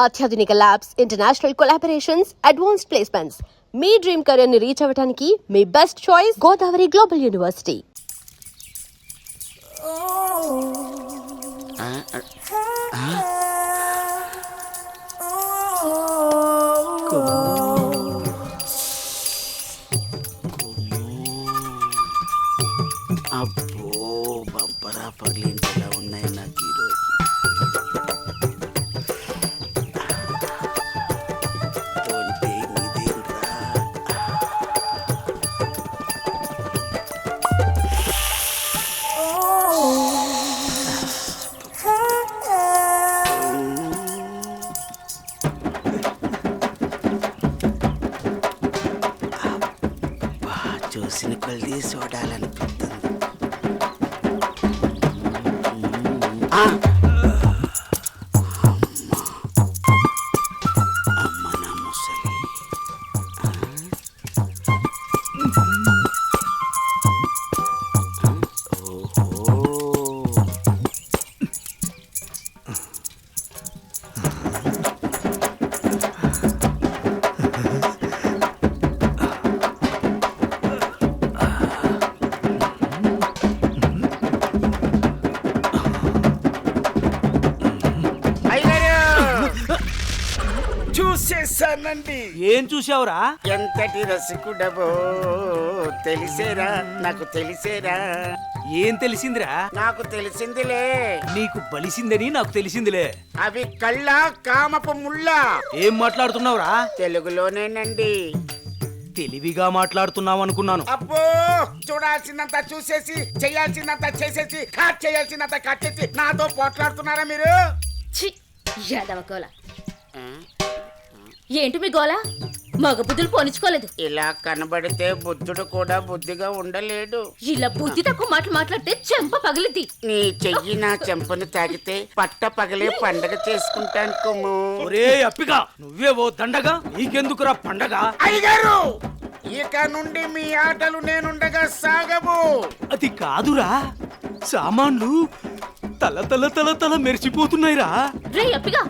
అత్యాధునిక labs, international collaborations, advanced placements. మీ dream career ని రీచ్ అవ్వడానికి మీ best choice Godavari global university. అబ్బో బంపరా పగిలించేలా ఉన్నాయి నాకు ఈరోజు. చూసిన కొద్ది చూడాలనిపిస్తుంది. అమ్మ నా ముసలి. చూసేసానండి. ఏం చూసావురా? ఎంతటి రసికుడవో తెలిసేరా, నాకు తెలిసేరా. ఏం తెలిసిందిరా? నాకు తెలిసిందిలే. నీకు బలిసిందని నాకు తెలిసిందిలే. అవి కళ్ళ కామపు ముళ్ళ. ఏం మాట్లాడుతున్నావురా? తెలుగులోనేనండి. తెలివిగా మాట్లాడుతున్నావు అనుకున్నాను. అబ్బో, చూడాల్సిందంత చూసేసి, చేయాల్సిందంత చేసేసి, కట్ చేయాల్సిందంత కట్ చేసి నాతో పోట్లాడుతున్నారా మీరు? యాదవ ఏంటి మీ గోల? మగ బుద్ధులు పోనిచ్చుకోలేదు. ఇలా కనబడితే బుద్ధుడు కూడా బుద్ధిగా ఉండలేడు. ఇలా బుద్ధి తక్కువ మాటలు మాట్లాడితే చెంప పగిలిద్ది. నీ చెయ్యి నా చెంపను తాకితే పట్ట పగలే పండగ చేసుకుంటాను కొమ్ము. ఒరే అప్పిగా, నువ్వే ఓ దండగా, నీకెందుకురా పండగ? అయ్యగారు, ఇక నుండి మీ ఆటలు నేనుండగా సాగవు. అది కాదురా, సామాన్లు తల తల తల తల మెరిసిపోతున్నాయిరా. రే అప్పిగా,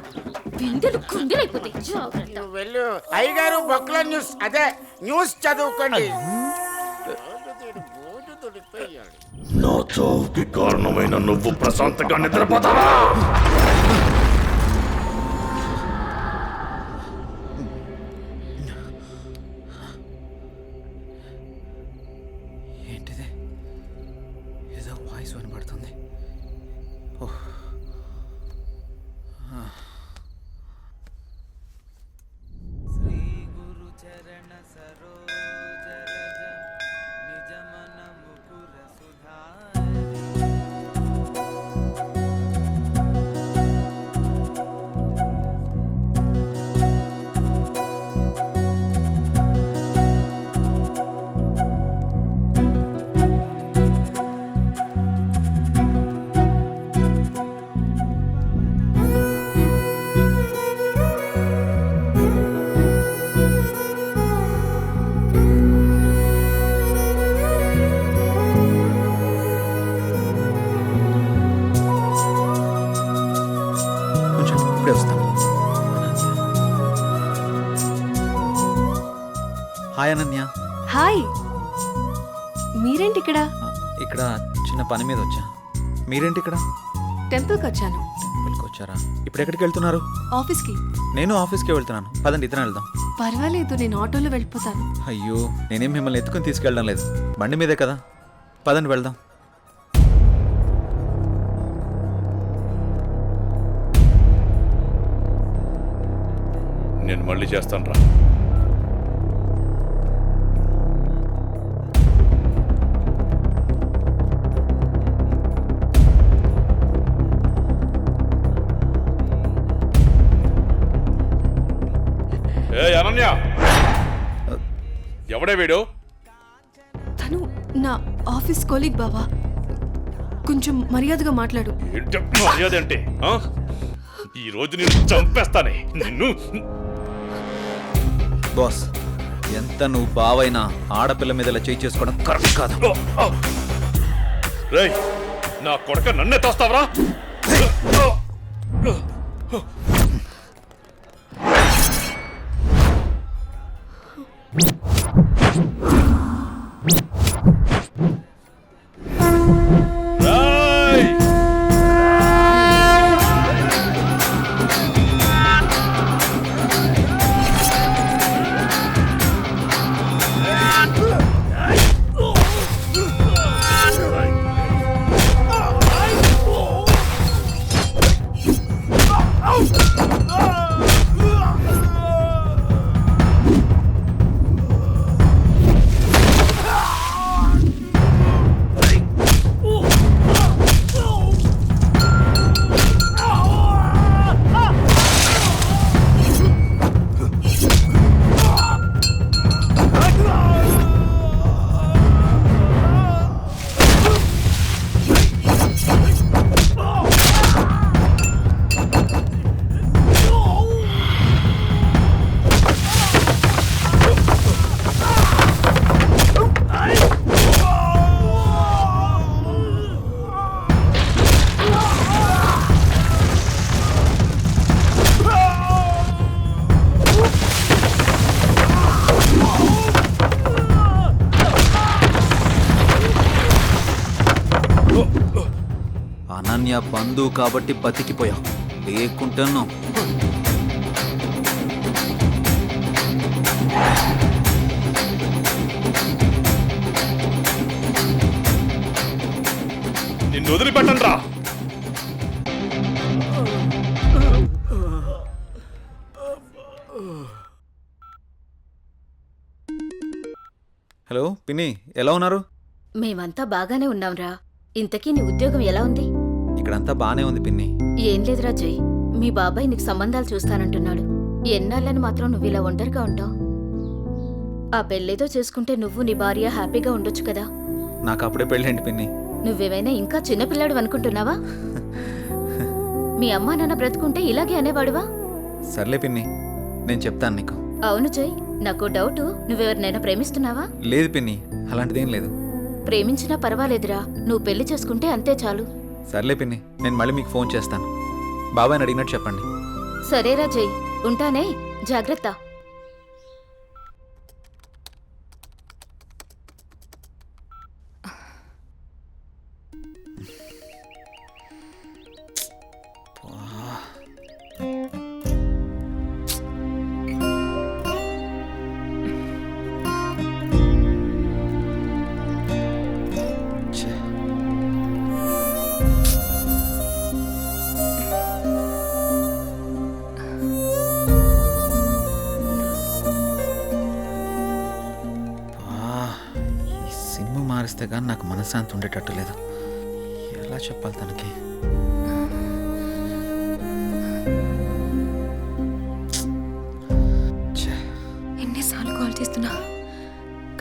బిందెలు కుందెలైపోతాయి. జాగ్రత్త. నువ్వు వెళ్ళు. అయ్యగారు, బొక్కల న్యూస్, అదే న్యూస్ చదువుకోండి. నా చావుకి కారణమైన నువ్వు ప్రశాంతంగా నిద్రపోతావా? ఏంటిది? ఏదో వాయిస్ వినబడుతుంది. హాయ్ అనన్య. హాయ్, మీరేంటి ఇక్కడ? ఇక్కడ చిన్న పని మీద వచ్చా. మీరేంటి ఇక్కడ? టెంపుల్కి వచ్చాను. టెంపుల్కి వచ్చారా? ఇప్పుడు ఎక్కడికి వెళ్తున్నారు? ఆఫీస్కి. నేను ఆఫీస్కే వెళ్తున్నాను. పదండి, ఇద్దరం వెళ్దాం. పర్వాలేదు, నేను ఆటోలో వెళ్ళిపోతాను. అయ్యో, నేనేం మిమ్మల్ని ఎత్తుకుని తీసుకెళ్ళడం లేదు, బండి మీదే కదా. పదండి వెళ్దాం. నేను మళ్ళీ చేస్తాను రా. అనన్య, ఎవడే వీడు? తను నా ఆఫీస్ కొలీగ్ బావా. కొంచెం మర్యాదగా మాట్లాడు. మర్యాద అంటే ఈ రోజు నేను చంపేస్తానే నిన్ను. బాస్, ఎంత నువ్వు బావైనా ఆడపిల్ల మీద ఇలా చేయి చేసుకోవడం కరెక్ట్ కాదు. రేయ్, నా కొడుక నన్నే తోస్తావరా? అనన్య బంధువు కాబట్టి బతికిపోయావు, లేకుంటున్నావు. నిన్ను వదిలిపెట్టండి రా. హలో పిన్ని, ఎలా ఉన్నారు? మేమంతా బాగానే ఉన్నాంరా. ఇంతకీ నీ ఉద్యోగం ఎలా ఉంది? ఇక్కడంతా బానే ఉంది పిన్ని. ఏం లేదురా జై, మీ బాబాయ్ నీకు సంబంధాలు చూస్తానంటున్నాడు. ఎన్నాళ్ళని మాత్రం నువ్వు ఇలా ఒంటరిగా ఉంటావు? ఆ పెళ్ళేదో చేసుకుంటే నువ్వు నీ భార్య హ్యాపీగా ఉండొచ్చు కదా. నాకు అప్పుడే పెళ్ళేంటి పిన్ని? నువ్వేమైనా ఇంకా చిన్నపిల్లాడు అనుకుంటున్నావా? మీ అమ్మా నాన్న బ్రతుకుంటే ఇలాగే అనేవాడువా? సర్లే పిన్ని, నేను చెప్తాను నీకు. అవును జై, నాకు డౌటు, నువ్వెవరినైనా ప్రేమిస్తున్నావా? లేదు పిన్ని, అలాంటిదేం లేదు. ప్రేమించినా పర్వాలేదురా, నువ్వు పెళ్లి చేసుకుంటే అంతే చాలు. సర్లే పిన్ని, నేను మళ్ళీ మీకు ఫోన్ చేస్తాను. బాబాయ్ని అడిగినట్టు చెప్పండి. సరేరా జై, ఉంటానే, జాగ్రత్త. ఛే. ఈ సిమ్ మారిస్తే కానీ నాకు మనశ్శాంతి ఉండేటట్టు లేదు. ఎలా చెప్పాలి తనకి? ఛే. ఎన్నిసార్లు కాల్ చేస్తున్నా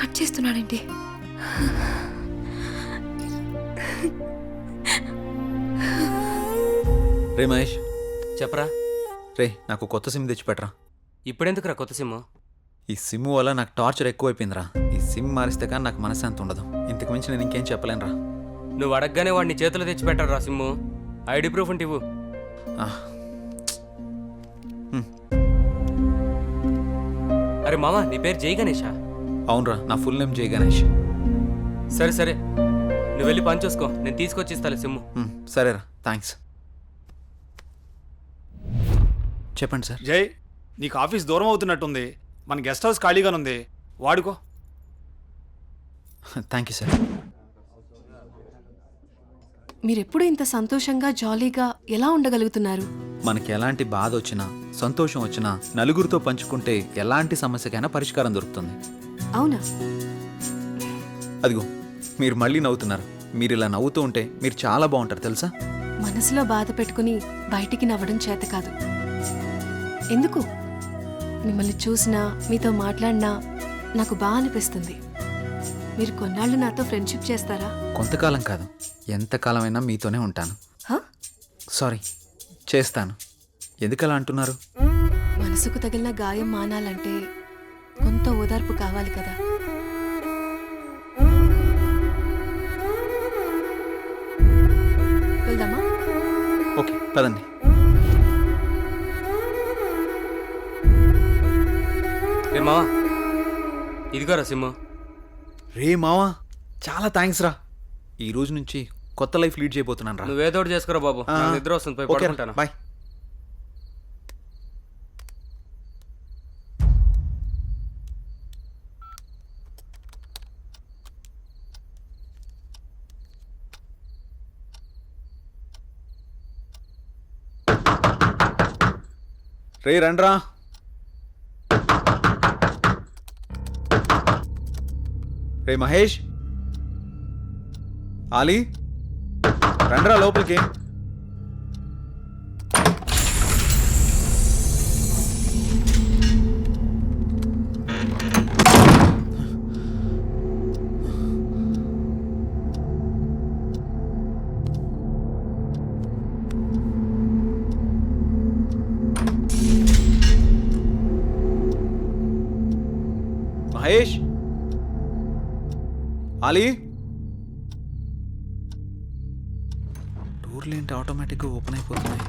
కట్ చేస్తున్నాడేంటి? రే మహేష్, చెప్పరా. రే నాకు కొత్త సిమ్ తెచ్చిపెట్టరా. ఇప్పుడెందుకురా కొత్త సిమ్? ఈ సిమ్ వల్ల నాకు టార్చర్ ఎక్కువైపోయిందిరా. ఈ సిమ్ మారిస్తే కానీ నాకు మనశ్శాంతి ఉండదు. ఇంతకు మించి నేను ఇంకేం చెప్పలేనురా. నువ్వు అడగగానే వాడిని చేతిలో తెచ్చి పెట్టరా సిమ్. ఐడి ప్రూఫ్ ఉంటే ఇవ్వు. అరే మామ, నీ పేరు జై గణేషా? అవునరా, నా ఫుల్ నేమ్ జై గణేష్. సరే సరే, నువ్వు వెళ్ళి పని చూసుకో, నేను తీసుకొచ్చి ఇస్తాలే సిమ్. సరేరా, థ్యాంక్స్. చెప్పండి సార్. జై, నీకు ఆఫీస్ దూరం అవుతున్నట్టుంది. మన గెస్ట్ హౌస్ ఖాళీగానుంది, వాడుకో. Thank you sir. మీరెప్పుడు ఇంత సంతోషంగా జాలీగా ఎలా ఉండగలుగుతున్నారు? మనకి ఎలాంటి బాధ వచ్చినా సంతోషం వచ్చినా నలుగురితో పంచుకుంటే ఎలాంటి సమస్యకైనా పరిష్కారం దొరుకుతుంది. అవునా? అదిగో మీరు మళ్ళీ నవ్వుతున్నారు. మీరు ఇలా నవ్వుతూ ఉంటే మీరు చాలా బాగుంటారు తెలుసా. మనసులో బాధ పెట్టుకుని బయటికి నవ్వడం చేత కాదు. ఎందుకు? మిమ్మల్ని చూసినా మీతో మాట్లాడినా నాకు బాగా అనిపిస్తుంది. మీరు కొన్నాళ్ళు నాతో ఫ్రెండ్షిప్ చేస్తారా? కొంతకాలం కాదు, ఎంతకాలమైనా మీతోనే ఉంటాను. హ? సారీ, చేస్తాను. ఎందుకలా అంటున్నారు? మనసుకు తగిలిన గాయం మానాలంటే కొంత ఓదార్పు కావాలి కదా. వెళ్దామా? ఓకే పదండి. రే మావా, ఇదిగోరా సిమ్. రే మావా, చాలా థ్యాంక్స్ రా. ఈ రోజు నుంచి కొత్త లైఫ్ లీడ్ చేయబోతున్నాను రా. నువ్వేదో ఒకటి చేసుకోరా బాబు, నాకు నిద్ర వస్తుంది, పోయి ఓకే పడుకుంటాను. బాయ్. రే రండ్రా. రే మహేష్, ఆలీ, రండ్రా లోపలికి. మహేష్, ఆలీ, డోర్లు ఏంటి ఆటోమేటిక్గా ఓపెన్ అయిపోతున్నాయి?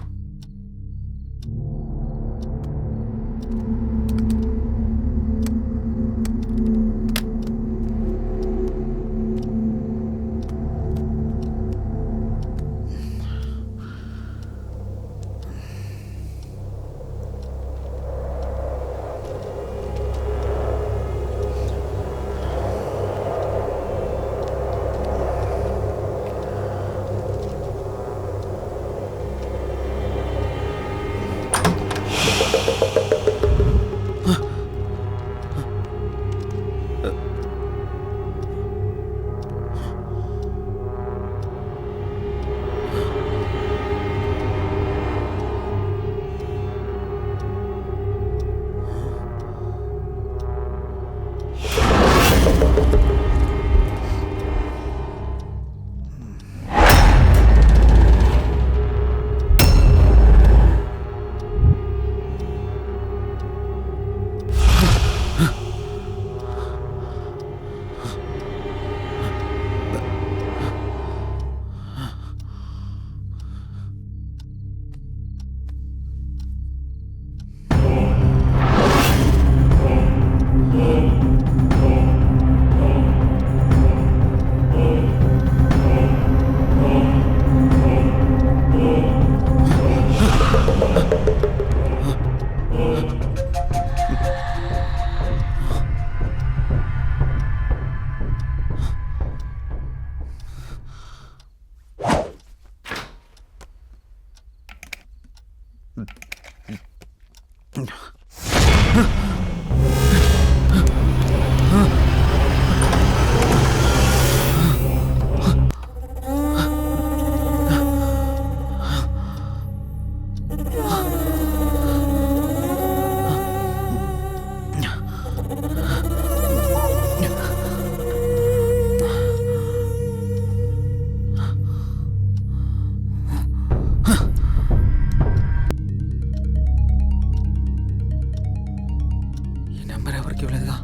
నెంబర్కి ఇవ్వలేదుగా,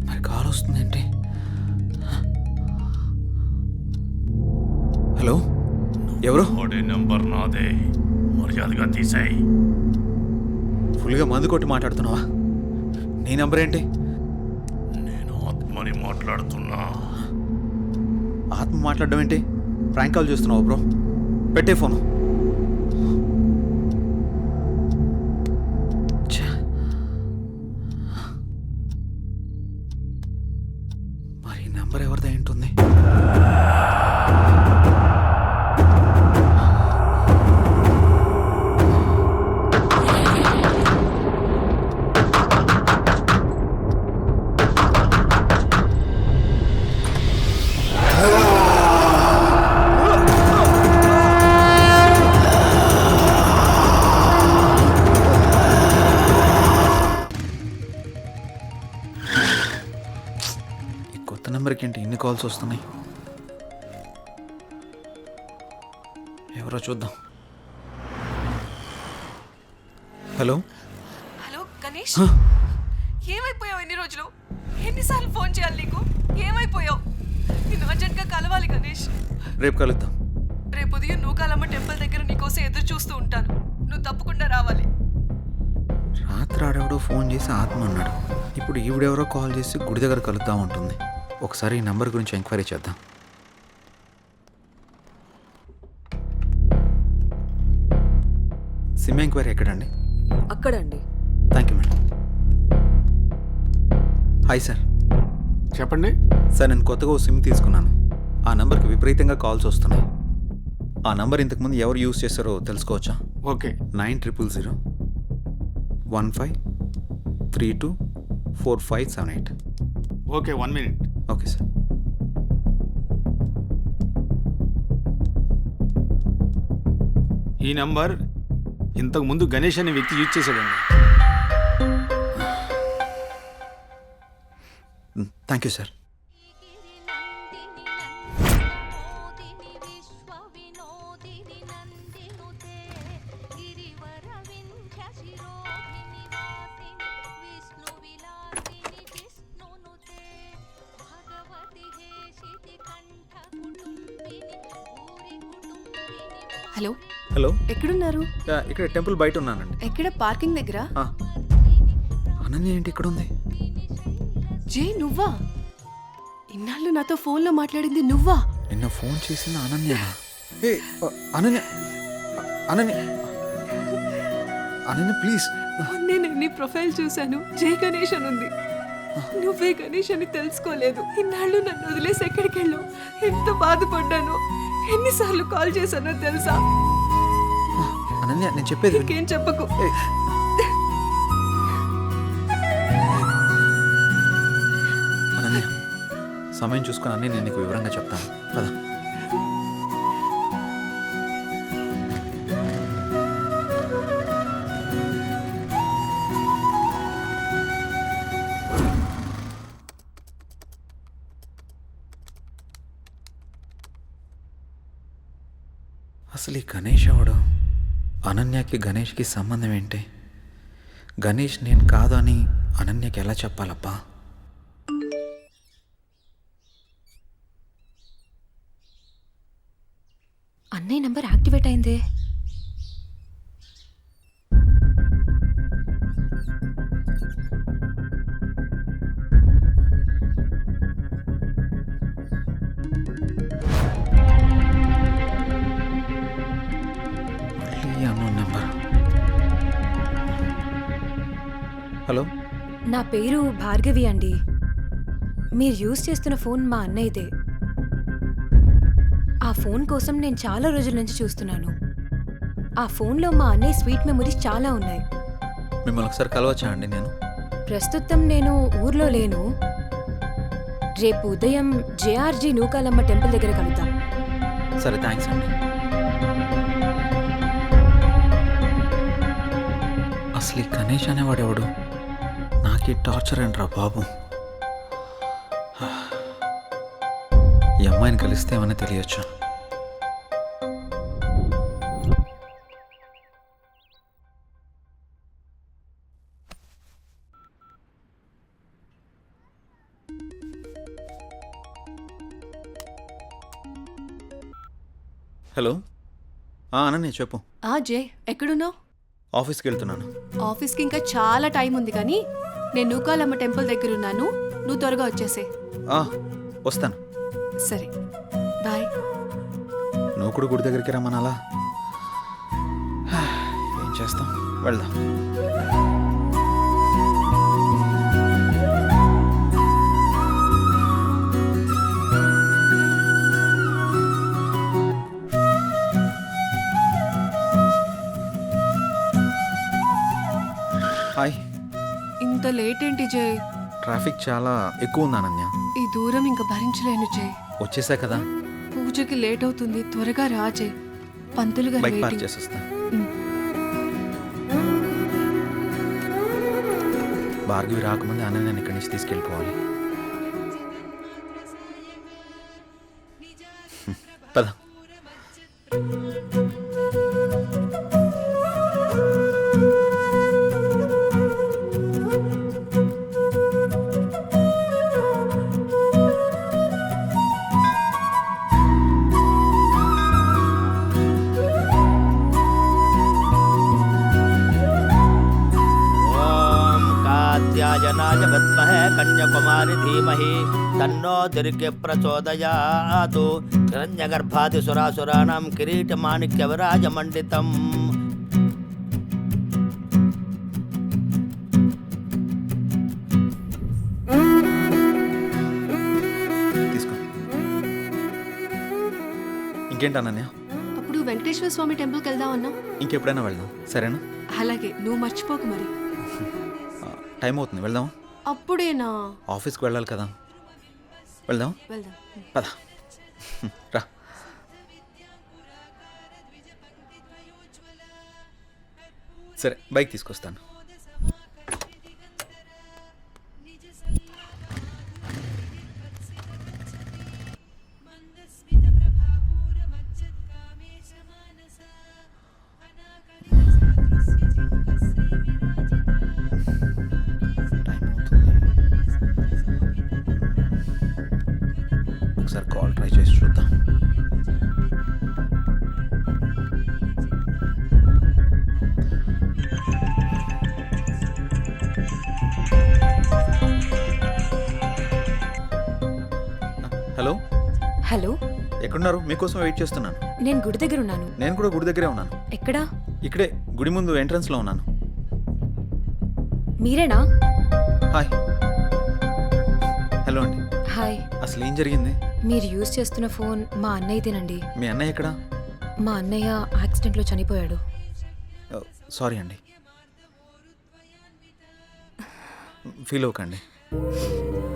మరి కాల్ వస్తుంది ఏంటి? హలో, ఎవరు? వాడే నెంబర్ నాదే, మర్యాదగా తీసేయ్. ఫుల్గా మందు కొట్టి మాట్లాడుతున్నావా? నీ నెంబర్ ఏంటి? నేను ఆత్మని మాట్లాడుతున్నా. ఆత్మ మాట్లాడడం ఏంటి? ప్రాంక్ కాల్ చేస్తున్నావు బ్రో, పెట్టే ఫోను. ఛే. మరి ఈ నెంబర్ ఎవరిదై ఉంటుంది? కొత్త నెంబర్కి ఏంటి ఇన్ని కాల్స్ వస్తున్నాయి? ఎవరో చూద్దాం. హలో. హలో గణేష్, ఏమైపోయావు? ఎన్ని రోజులు, ఎన్నిసార్లు ఫోన్ చేయాలి నీకు? ఏమైపోయావు? నేను అర్జెంట్గా కలవాలి గణేష్. రేపు కలుద్దాం. రేపు ఉదయం నూకాలమ్మ టెంపుల్ దగ్గర నీకోసం ఎదురు చూస్తూ ఉంటాను. నువ్వు తప్పకుండా రావాలి. రాత్రి ఆడెవడో ఫోన్ చేసి ఆత్మ అన్నాడు. ఇప్పుడు ఈవిడెవరో కాల్ చేసి గుడి దగ్గర కలుద్దాం ఉంటుంది. ఒకసారి ఈ నెంబర్ గురించి ఎంక్వైరీ చేద్దాం. సిమ్ ఎంక్వైరీ ఎక్కడండి? అక్కడండి. Thank you madam. Hi sir. చెప్పండి. సార్, నేను కొత్తగా ఓ సిమ్ తీసుకున్నాను. ఆ నెంబర్కి విపరీతంగా కాల్స్ వస్తున్నాయి. ఆ నెంబర్ ఇంతకుముందు ఎవరు యూజ్ చేస్తారో తెలుసుకోవచ్చా? Okay. 900015324578. Okay, 1 minute. Okay sir. ఈ నంబర్ ఇంతకు ముందు గణేష్ అనే వ్యక్తి యూజ్ చేశాడండి. Thank you sir. Hello. Hello, ఎక్కడున్నారు? ఇక్కడ టెంపుల్ బయట ఉన్నానండి. ఎక్కడ? పార్కింగ్ దగ్గర. అనన్య ఏంటి ఇక్కడ ఉంది? జే, నువ్వా? ఇన్నాళ్ళు నాతో ఫోన్లో మాట్లాడింది నువ్వా? నిన్న ఫోన్ చేసింది అనన్య. అనన్య, అనన్య, అనన్య ప్లీజ్. నేను నీ ప్రొఫైల్ చూశాను. జే గణేష్ అని ఉంది. నువ్వే గణేష్ అని తెలుసుకోలేదు. ఇన్నాళ్ళు నన్ను వదిలేసి ఎక్కడికి వెళ్ళావు? ఎంత బాధపడ్డాను. ఎన్నిసార్లు కాల్ చేశానో తెలుసా? అనన్య, నేను చెప్పేది విను. ఇంకేం చెప్పకు. అనన్య, సమయం చూసుకుని అన్నీ నేను నీకు వివరంగా చెప్తాను కదా. అసలు ఈ గణేష్ ఎవడు? అనన్యకి గణేష్కి సంబంధం ఏంటి? గణేష్ నేను కాదు అని అనన్యకి ఎలా చెప్పాలబ్బా? అన్నయ్య నంబర్ యాక్టివేట్ అయిందే. హలో. నా పేరు భార్గవి అండి. మీరు యూజ్ చేస్తున్న ఫోన్ మా అన్నయ్యదే. ఆ ఫోన్ కోసం నేను చాలా రోజుల నుంచి చూస్తున్నాను. ఆ ఫోన్లో మా అన్నయ్య స్వీట్ మెమరీస్ చాలా ఉన్నాయి. మిమ్మల్ని ఒకసారి కలవచ్చా అండి? నేను ప్రస్తుతం నేను ఊర్లో లేను. రేపు ఉదయం జేఆర్జీ నూకాలమ్మ టెంపుల్ దగ్గర కలుద్దాం. సరే, థ్యాంక్స్ అండి. అసలు ఈ గణేష్ అనేవాడెవడు? నాకీ టార్చర్ అంటరా బాబు. ఈ అమ్మాయిని కలిస్తే ఏమన్నా తెలియచ్చు. హలో అనన్య చెప్పు. జే ఎక్కడున్నావు? ఆఫీస్కి వెళ్తున్నాను. ఆఫీస్కి ఇంకా చాలా టైం ఉంది కానీ నేను నూకాలమ్మ టెంపుల్ దగ్గర ఉన్నాను, నువ్వు త్వరగా వచ్చేసే. వస్తాను. సరే బాయ్. నువ్వు కూడా గుడి దగ్గరికి రమ్మనాలా? ఏం చేస్తాం, వెళ్దాం. హాయ్. ఇంత లేట్ ఏంటి జై? ట్రాఫిక్ చాలా ఎక్కువ ఉంది అనన్య. ఈ దూరం ఇంకా భరించలేను జై. వచ్చేసా కదా. పూజకి లేట్ అవుతుంది, త్వరగా రా జై. పంతులు గారు బైక్ పార్క్ waiting. చేసేస్తా. భార్గవి రాకముందే అనన్యని ఇక్కడి నుంచి తీసుకెళ్ళిపోవాలి. పద. कात्यायनाय विद्महे कन्याकुमारी धीमहि तन्नो दुर्गे प्रचोदयात् हिरण्यगर्भादिसुरासुराणां किरीटमाणिक्यविराजमण्डितम् తీసుకో. ఇంకేంటి అనన్య? అప్పుడు వెంకటేశ్వర స్వామి టెంపుల్కి వెళ్దాం అన్నా. ఇంకెప్పుడైనా వెళ్దాం, సరేనా? అలాగే, నువ్వు మర్చిపోకు మరి. టైం అవుతుంది, వెళ్దాం. అప్పుడేనా? ఆఫీస్కి వెళ్ళాలి కదా. వెళ్దాం. వెళ్దాం. పద. రా. సరే, బైక్ తీసుకొస్తాను. ఒకసారి కాల్ ట్రై చేసి చూద్దాం. హలో. హలో, ఎక్కడున్నారు? మీకోసం వెయిట్ చేస్తున్నాను. నేను గుడి దగ్గర ఉన్నాను. నేను కూడా గుడి దగ్గరే ఉన్నాను. ఎక్కడా? ఇక్కడే గుడి ముందు ఎంట్రన్స్లో ఉన్నాను. మీరేనా? హాయ్. హలో అండి. హాయ్. అసలు ఏం జరిగింది? మీరు యూజ్ చేస్తున్న ఫోన్ మా అన్నయ్యదేనండి. మీ అన్నయ్య ఎక్కడా? మా అన్నయ్య యాక్సిడెంట్లో చనిపోయాడు. సారీ అండి. ఫీల్ అవ్వకండి.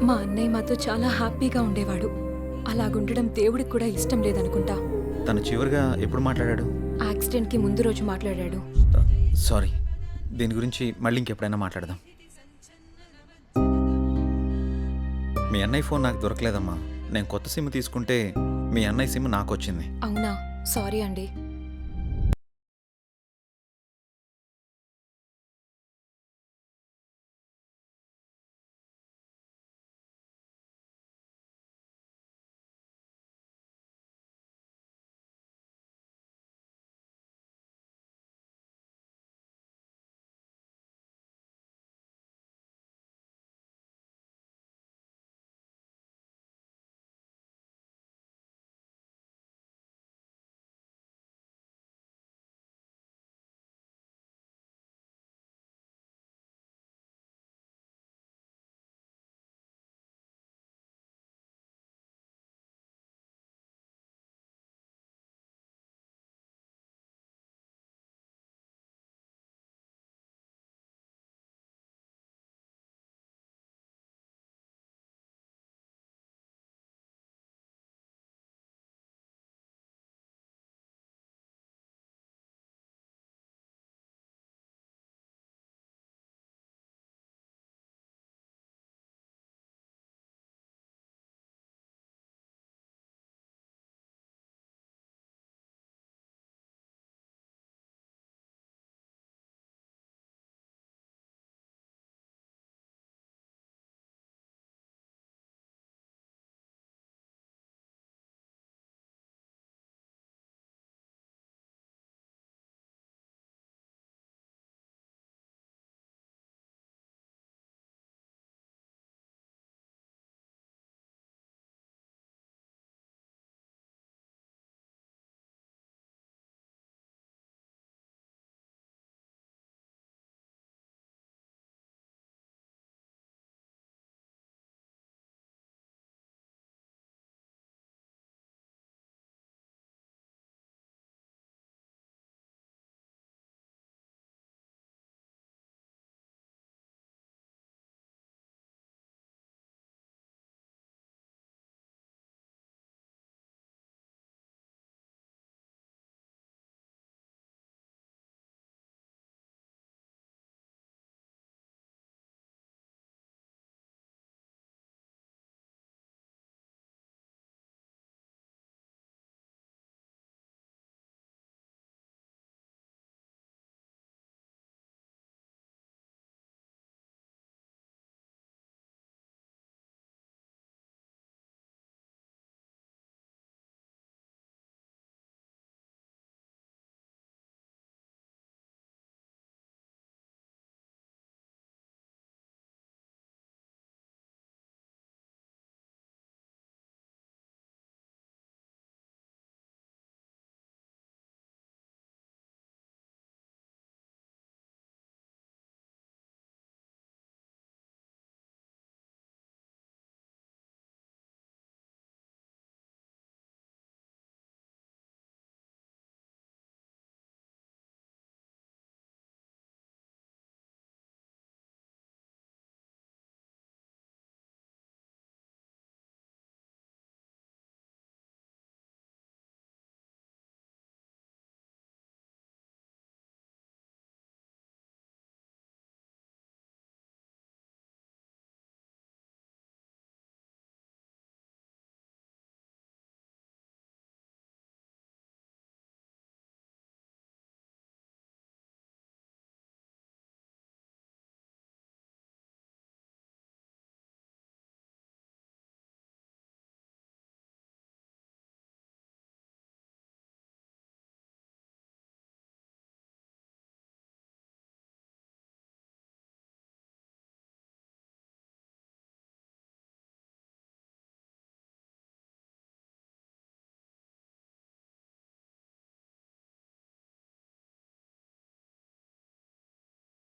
మా అన్నయ్య మాతో చాలా హ్యాపీగా ఉండేవాడు. అలాగుండడం దేవుడికి కూడా ఇష్టం లేదనుకుంటా. తను చివరిగా ఎప్పుడు మాట్లాడాడు? యాక్సిడెంట్కి ముందు రోజు మాట్లాడాడు. సారీ. దీని గురించి మళ్ళీ ఇంకెప్పుడైనా మాట్లాడదాం. మీ అన్నయ్య ఫోన్ నాకు దొరకలేదమ్మా. నేను కొత్త సిమ్ తీసుకుంటే మీ అన్నయ్య సిమ్ నాకు వచ్చింది. అవునా? సారీ అండి.